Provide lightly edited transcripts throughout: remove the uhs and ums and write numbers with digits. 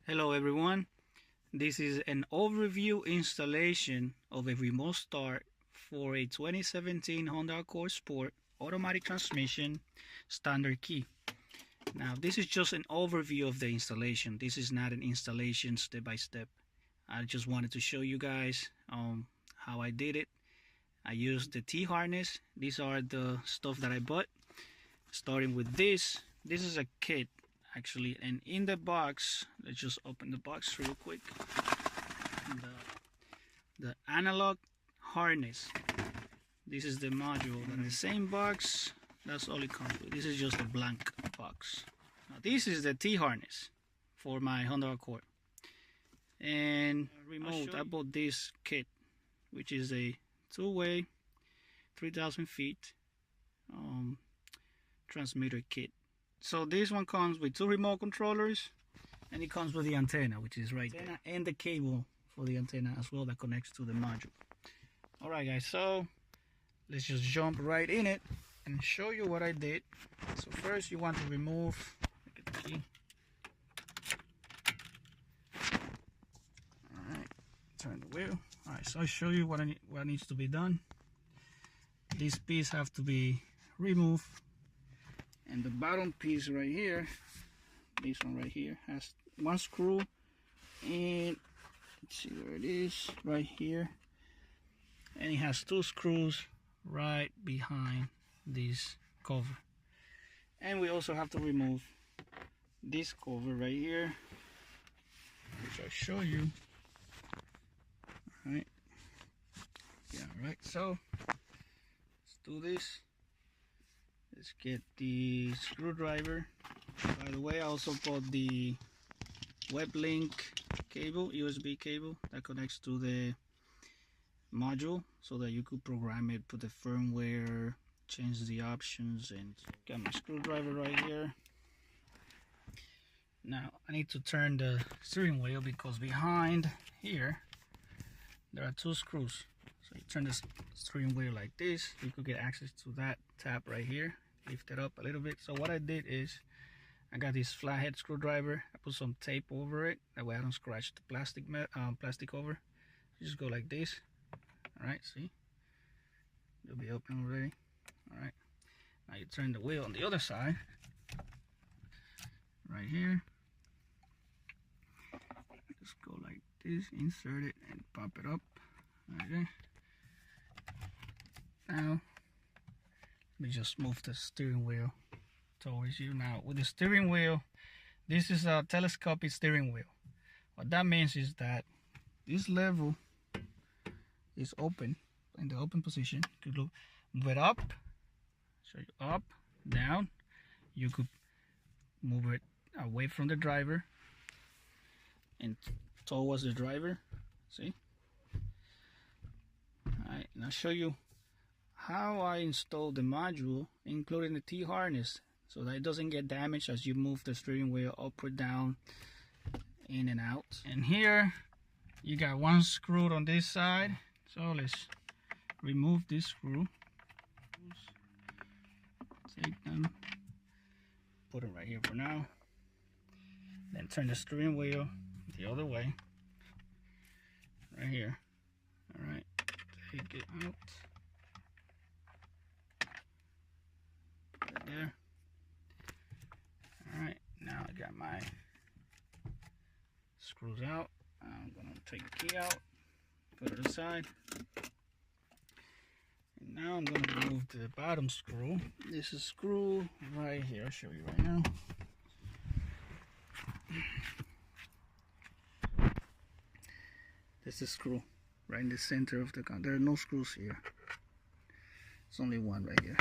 Hello everyone, this is an overview installation of a remote start for a 2017 Honda Accord Sport automatic transmission standard key. Now this is just an overview of the installation. This is not an installation step by step. I just wanted to show you guys how I did it. I used the T-harness. These are the stuff that I bought. Starting with this is a kit actually, and in the box, let's just open the box real quick. The analog harness, this is the module. In the same box, that's all it comes with. This is just a blank box. Now this is the T-harness for my Honda Accord, and remote. I bought this kit, which is a two-way 3000 feet transmitter kit. So this one comes with two remote controllers, and it comes with the antenna, which is right there, and the cable for the antenna as well that connects to the module. Alright guys, so let's just jump right in it and show you what I did. So first you want to remove the key. Alright, turn the wheel. Alright, so I'll show you what needs to be done. This piece have to be removed. And the bottom piece right here, this one right here, has one screw, and let's see where it is, right here. And it has two screws right behind this cover. And we also have to remove this cover right here, which I'll show you. Alright. Yeah, right. So let's do this. Let's get the screwdriver. By the way, I also bought the Weblink cable, USB cable that connects to the module, so that you could program it, put the firmware, change the options, and got my screwdriver right here. Now I need to turn the steering wheel because behind here there are two screws. So you turn the steering wheel like this, you could get access to that tab right here. Lift it up a little bit. So what I did is I got this flathead screwdriver. I put some tape over it, that way I don't scratch the plastic over. You just go like this. Alright, see? It'll be open already. Alright. Now you turn the wheel on the other side. Right here. Just go like this, insert it and pop it up. Okay. Now let me just move the steering wheel towards you. Now with the steering wheel, this is a telescopic steering wheel. What that means is that this level is open, in the open position. You could move it up, show you up, down. You could move it away from the driver and towards the driver. See? Alright, and I'll show you how I installed the module, including the T-harness, so that it doesn't get damaged as you move the steering wheel up or down, in and out. And here you got one screw on this side, so let's remove this screw. Take them, put them right here for now, then turn the steering wheel the other way, right here. Alright, take it out. There. Alright, now I got my screws out. I'm gonna take the key out, put it aside, and now I'm gonna remove the bottom screw. This is screw right here. I'll show you right now. This is screw right in the center of the gun. There are no screws here. It's only one right here.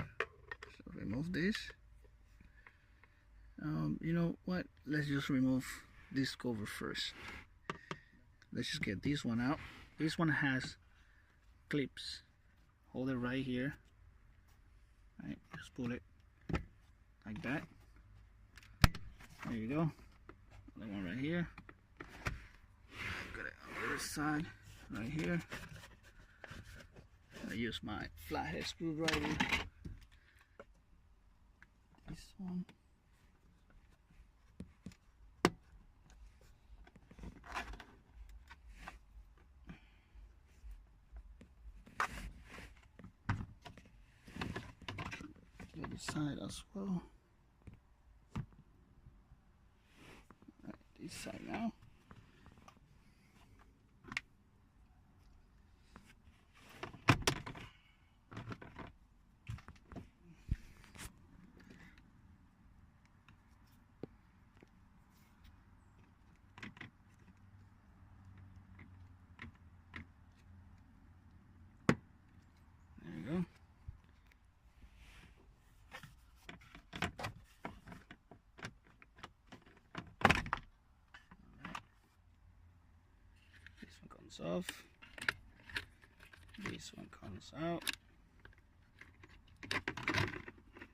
So remove this. You know what? Let's just remove this cover first. Let's just get this one out. This one has clips. Hold it right here. Right, just pull it like that. There you go. Another one right here. Got it on the other side, right here. I use my flathead screwdriver. This one. this side as well. Right, this side now. There you go. Off. This one comes out.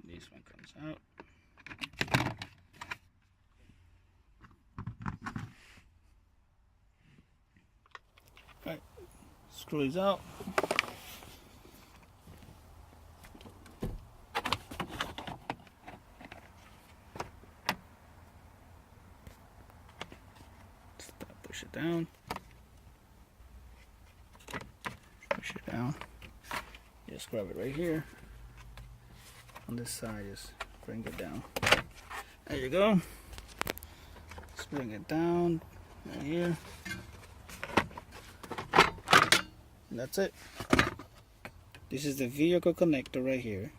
This one comes out. Right, screw is out. Push it down. Push it down. Just grab it right here. On this side, just bring it down. There you go. Just bring it down right here. And that's it. This is the vehicle connector right here.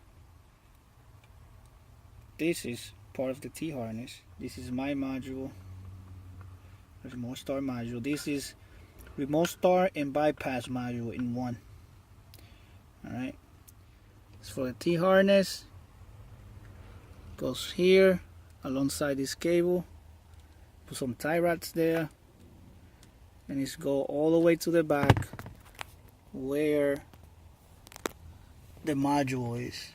This is part of the T-harness. This is my module. Remote start module. This is remote start and bypass module in one. Alright. It's for the T-harness. Goes here alongside this cable. Put some tie rods there. And it's go all the way to the back where the module is.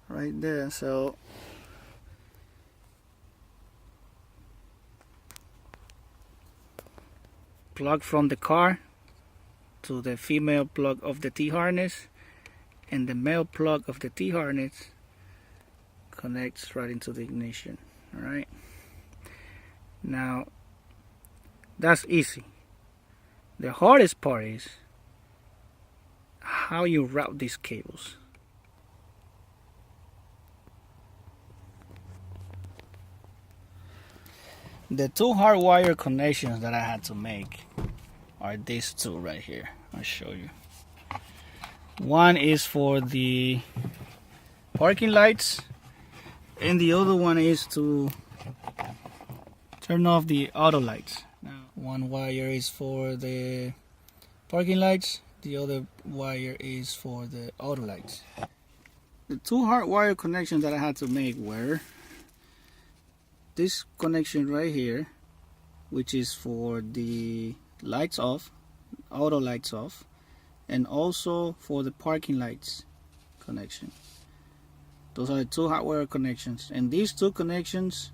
Right there. So plug from the car to the female plug of the T-harness, and the male plug of the T-harness connects right into the ignition. Alright, now that's easy. The hardest part is how you route these cables. The two hardwire connections that I had to make are these two right here. I'll show you. One is for the parking lights, and the other one is to turn off the auto lights. Now, one wire is for the parking lights, the other wire is for the auto lights. The two hardwire connections that I had to make were this connection right here, which is for the lights off, auto lights off, and also for the parking lights connection. Those are the two hardware connections, and these two connections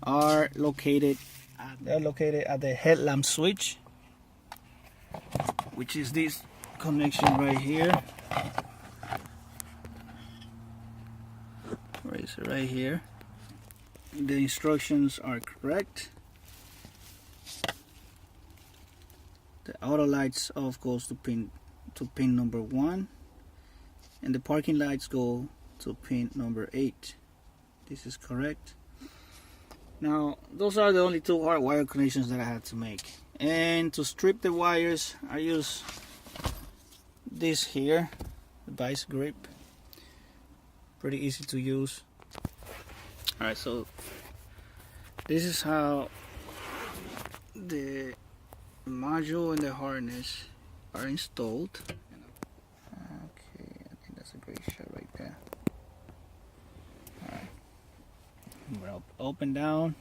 are located at the headlamp switch, which is this connection right here. Where is it? Right here. The instructions are correct. The auto lights off goes to pin number 1, and the parking lights go to pin number 8. This is correct. Now, those are the only two hard wire connections that I had to make. And to strip the wires, I use this here, the vice grip. Pretty easy to use. Alright, so this is how the module and the harness are installed. Okay, I think that's a great shot right there. Alright, we'll open down.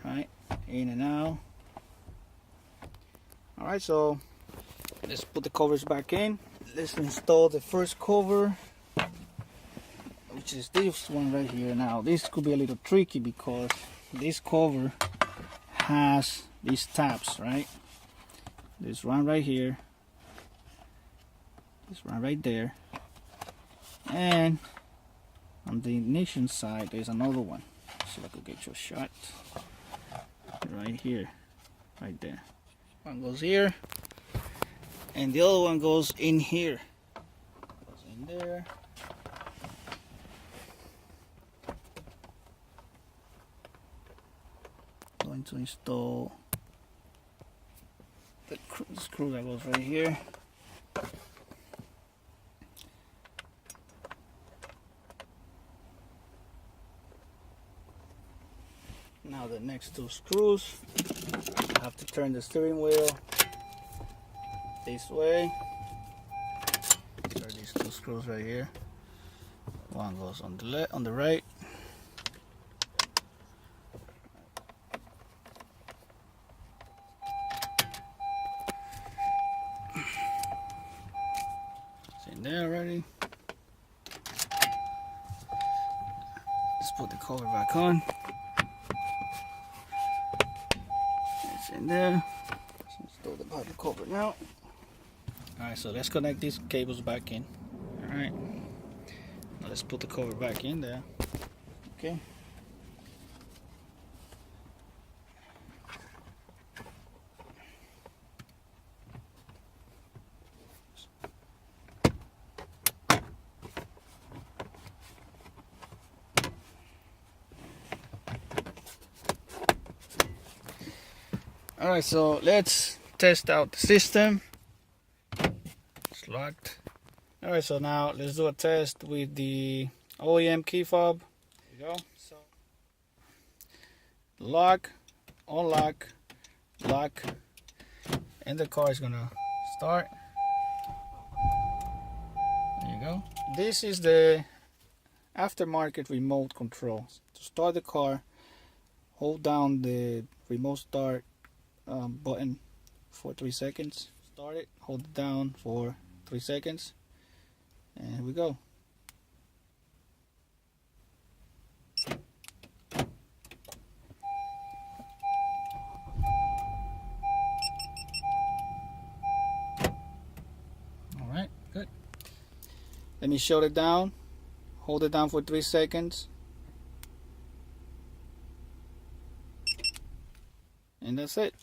Alright, in and out. Alright, so let's put the covers back in. Let's install the first cover, which is this one right here. Now this could be a little tricky because this cover has these tabs, right? There's one right here, there's one right there, and on the ignition side there's another one. See if I could get you a shot. Right here, right there. One goes here, and the other one goes in here. Goes in there. going to install the screw that goes right here. Now the next two screws, I have to turn the steering wheel this way. These are these two screws right here. One goes on the left, on the right. It's in there already. Let's put the cover back on. It's in there. Let's throw the bottom cover now. Alright, so let's connect these cables back in. Alright. Now let's put the cover back in there. Okay. Alright, so let's test out the system. It's locked. Alright, so now let's do a test with the OEM key fob. There we go. So lock, unlock, lock, and the car is gonna start. There you go. This is the aftermarket remote control. To start the car, hold down the remote start button for 3 seconds. Start it, hold it down for 3 seconds, and here we go. Alright, good. Let me shut it down, hold it down for 3 seconds, and that's it.